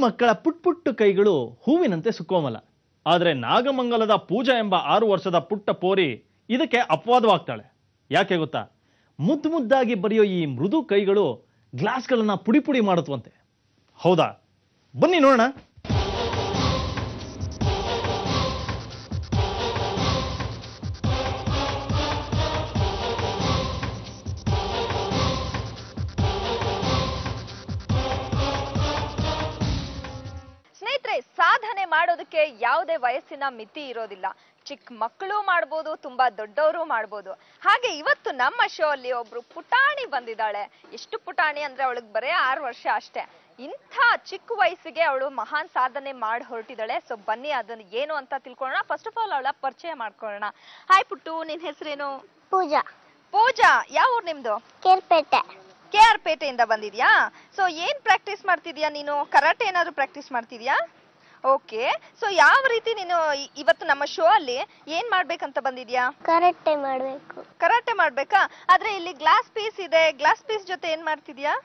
ಮಕ್ಕಳ ಪುಟ್ಟ ಕೈಗಳು ಹೂವಿನಂತೆ ಸುಕೋಮಲ. ಆದರೆ ನಾಗಮಂಗಲದ ಪೂಜಾ ಎಂಬ 6 ವರ್ಷದ ಪುಟ್ಟ ಪೋರಿ ಇದಕ್ಕೆ ಅಪವಾದವಾಗ್ತಾಳೆ. ಯಾಕೆ ಗೊತ್ತಾ? ಮುದ್ದಾಗಿ ಬರೆಯೋ ಈ ಮೃದು ಕೈಗಳು ಗ್ಲಾಸ್ಗಳನ್ನ ಪುಡಿ ಮಾಡುತ್ತವಂತೆ. ಹೌದಾ? ಬನ್ನಿ ನೋಡೋಣ. ಸ್ನೇಹಿತರೆ, ಸಾಧನೆ ಮಾಡೋದಕ್ಕೆ ಯಾವುದೇ ವಯಸ್ಸಿನ ಮಿತಿ ಇರೋದಿಲ್ಲ. ಚಿಕ್ಕ ಮಕ್ಕಳು ಮಾಡ್ಬೋದು, ತುಂಬಾ ದೊಡ್ಡವರು ಮಾಡ್ಬೋದು. ಹಾಗೆ ಇವತ್ತು ನಮ್ಮ ಶೋ ಅಲ್ಲಿ ಒಬ್ರು ಪುಟಾಣಿ ಬಂದಿದ್ದಾಳೆ. ಎಷ್ಟು ಪುಟಾಣಿ ಅಂದ್ರೆ ಅವಳಿಗೆ ಬರೇ 6 ವರ್ಷ ಅಷ್ಟೇ. ಇಂಥ ಚಿಕ್ಕ ವಯಸ್ಸಿಗೆ ಅವಳು ಮಹಾನ್ ಸಾಧನೆ ಮಾಡಿ ಹೊರಟಿದ್ದಾಳೆ. ಸೊ ಬನ್ನಿ ಅದನ್ನ ಏನು ಅಂತ ತಿಳ್ಕೊಳ್ಳೋಣ. ಫಸ್ಟ್ ಆಫ್ ಆಲ್ ಅವಳ ಪರಿಚಯ ಮಾಡ್ಕೊಳ್ಳೋಣ. ಹಾಯ್ ಪುಟ್ಟು, ನಿನ್ ಹೆಸರೇನು? ಪೂಜಾ. ಪೂಜಾ, ಯಾವ ಊರು ನಿಮ್ದು? ಕೇರ್ಪೇಟೆ. KR ಪೇಟೆಯಿಂದ ಬಂದಿದ್ಯಾ? ಸೊ ಏನ್ ಪ್ರಾಕ್ಟೀಸ್ ಮಾಡ್ತಿದ್ಯಾ ನೀನು? ಕರಾಟೆ ಏನಾದ್ರು ಪ್ರಾಕ್ಟೀಸ್ ಮಾಡ್ತಿದ್ಯಾ? ಓಕೆ. ಸೊ ಯಾವ ರೀತಿ ನೀನು ಇವತ್ತು ನಮ್ಮ ಶೋ ಅಲ್ಲಿ ಏನ್ ಮಾಡ್ಬೇಕಂತ ಬಂದಿದ್ಯಾ? ಕರಾಟೆ ಮಾಡ್ಬೇಕು. ಕರಾಟೆ ಮಾಡ್ಬೇಕಾ? ಆದ್ರೆ ಇಲ್ಲಿ ಗ್ಲಾಸ್ ಪೀಸ್ ಇದೆ. ಗ್ಲಾಸ್ ಪೀಸ್ ಜೊತೆ ಏನ್ ಮಾಡ್ತಿದ್ಯಾ?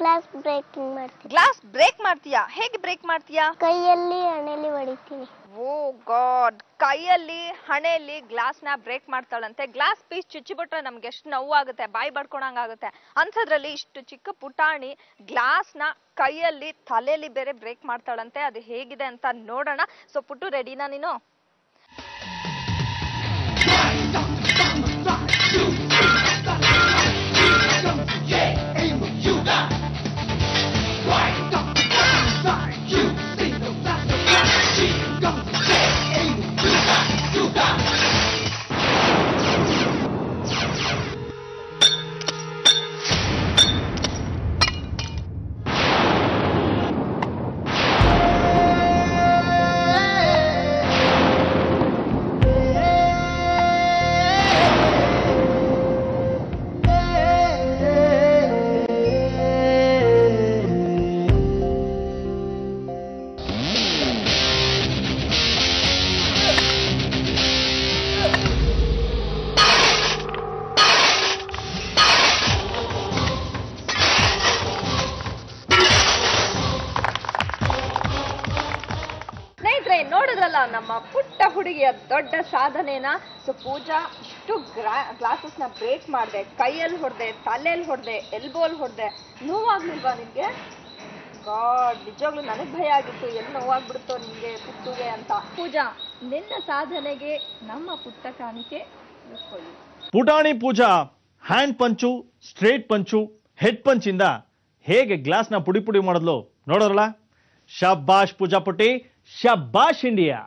ಗ್ಲಾಸ್ ಬ್ರೇಕಿಂಗ್ ಮಾಡ್ತೀನಿ. ಗ್ಲಾಸ್ ಬ್ರೇಕ್ ಮಾಡ್ತೀಯಾ? ಹೇಗೆ ಬ್ರೇಕ್ ಮಾಡ್ತೀಯಾ? ಕೈಯಲ್ಲಿ ಹಣೆಯಲ್ಲಿ ಹೊಡಿತೀನಿ. ಓ ಗಾಡ್, ಕೈಯಲ್ಲಿ ಹಣೆಯಲ್ಲಿ ಗ್ಲಾಸ್ ನ ಬ್ರೇಕ್ ಮಾಡ್ತಾಳಂತೆ. ಗ್ಲಾಸ್ ಪೀಸ್ ಚುಚ್ಚಿಬಿಟ್ರೆ ನಮ್ಗೆ ಎಷ್ಟು ನೋವಾಗುತ್ತೆ, ಬಾಯಿ ಬಡ್ಕೊಳಂಗಾಗುತ್ತೆ. ಅಂಥದ್ರಲ್ಲಿ ಇಷ್ಟು ಚಿಕ್ಕ ಪುಟಾಣಿ ಗ್ಲಾಸ್ ನ ಕೈಯಲ್ಲಿ ತಲೆಯಲ್ಲಿ ಬೇರೆ ಬ್ರೇಕ್ ಮಾಡ್ತಾಳಂತೆ. ಅದು ಹೇಗಿದೆ ಅಂತ ನೋಡೋಣ. ಸೊ ಪುಟ್ಟು, ರೆಡಿನಾ ನೀನು? ನೋಡಿದ್ರಲ್ಲ ನಮ್ಮ ಪುಟ್ಟ ಹುಡುಗಿಯ ದೊಡ್ಡ ಸಾಧನೆನ. ಸೊ ಪೂಜಾ ಇಷ್ಟು ಗ್ಲಾಸಸ್ ನ ಬ್ರೇಕ್ ಮಾಡಿದೆ, ಕೈಯಲ್ಲಿ ಹೊಡೆದೆ, ತಲೆಯಲ್ಲಿ ಹೊಡೆದೆ, ಎಲ್ಬೋಲ್ ಹೊಡೆದೆ. ನೋವಾಗ್ಲಿಲ್ವಾ ನಿನ್ಗೆ? ಗಾಡ್, ನಿಜವಾಗ್ಲೂ ನನಗ್ ಭಯ ಆಗಿತ್ತು, ಎಲ್ಲಿ ನೋವಾಗ್ಬಿಡುತ್ತೋ ನಿನ್ಗೆ ಪುಟ್ಟುಗೆ ಅಂತ. ಪೂಜಾ, ನಿನ್ನ ಸಾಧನೆಗೆ ನಮ್ಮ ಪುಟ್ಟ ಕಾಣಿಕೆ. ಪುಟಾಣಿ ಪೂಜಾ ಹ್ಯಾಂಡ್ ಪಂಚು, ಸ್ಟ್ರೇಟ್ ಪಂಚು, ಹೆಡ್ ಪಂಚ್ ಇಂದ ಹೇಗೆ ಗ್ಲಾಸ್ ನ ಪುಡಿ ಮಾಡಿದ್ಲು ನೋಡೋರಲ್ಲ. ಶಬ್ಬಾಷ್ ಪೂಜಾ ಪುಟಿ, ಶಬ್ಬಾಷ್ ಇಂಡಿಯಾ.